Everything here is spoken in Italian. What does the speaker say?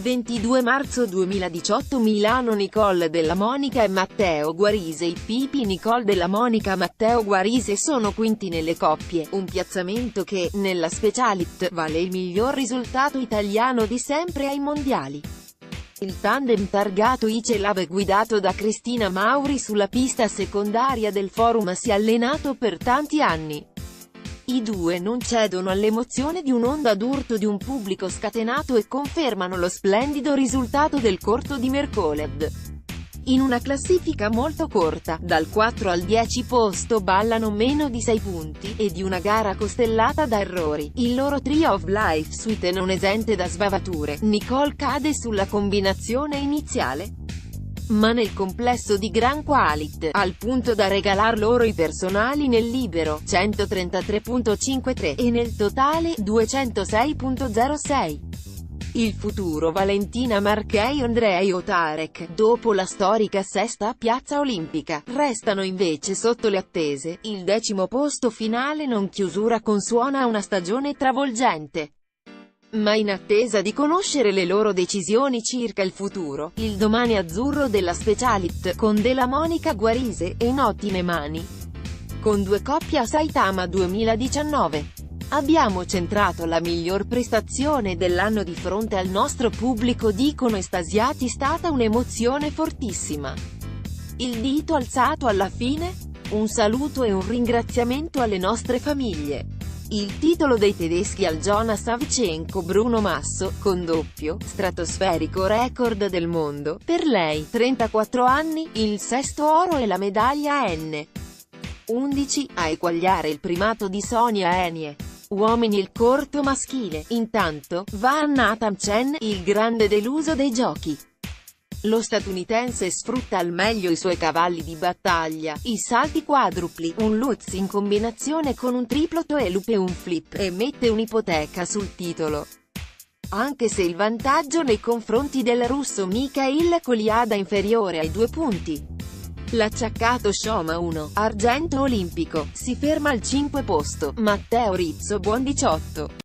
22 marzo 2018 Milano Nicole Della Monica e Matteo Guarise. I Pipi Nicole Della Monica Matteo Guarise sono quinti nelle coppie, un piazzamento che, nella Specialit, vale il miglior risultato italiano di sempre ai mondiali. Il tandem targato Ice Love guidato da Cristina Mauri sulla pista secondaria del Forum si è allenato per tanti anni. I due non cedono all'emozione di un'onda d'urto di un pubblico scatenato e confermano lo splendido risultato del corto di mercoledì. In una classifica molto corta, dal 4 al 10 posto ballano meno di 6 punti, e di una gara costellata da errori, il loro Tree of Life Suite non esente da sbavature. Nicole cade sulla combinazione iniziale, ma nel complesso di gran qualità, al punto da regalar loro i personali nel libero, 133.53, e nel totale, 206.06. Il futuro Valentina Marchei Andrei Otarek, dopo la storica sesta a Piazza Olimpica, restano invece sotto le attese, il 10° posto finale non chiusura consuona una stagione travolgente. Ma in attesa di conoscere le loro decisioni circa il futuro, il domani azzurro della Specialit, con Della Monica Guarise, è in ottime mani. Con due coppie a Saitama 2019. Abbiamo centrato la miglior prestazione dell'anno di fronte al nostro pubblico, dicono estasiati. Stata un'emozione fortissima. Il dito alzato alla fine? Un saluto e un ringraziamento alle nostre famiglie. Il titolo dei tedeschi al Jonas Savchenko Bruno Masso, con doppio, stratosferico record del mondo, per lei, 34 anni, il 6° oro e la medaglia N. 11, a eguagliare il primato di Sonia Enie. Uomini il corto maschile, intanto, va a Nathan Chen, il grande deluso dei giochi. Lo statunitense sfrutta al meglio i suoi cavalli di battaglia, i salti quadrupli, un Lutz in combinazione con un triplo toe loop e un flip, e mette un'ipoteca sul titolo. Anche se il vantaggio nei confronti del russo Mikhail Kolyada inferiore ai 2 punti. L'acciaccato Shoma 1, argento olimpico, si ferma al 5° posto, Matteo Rizzo buon 18.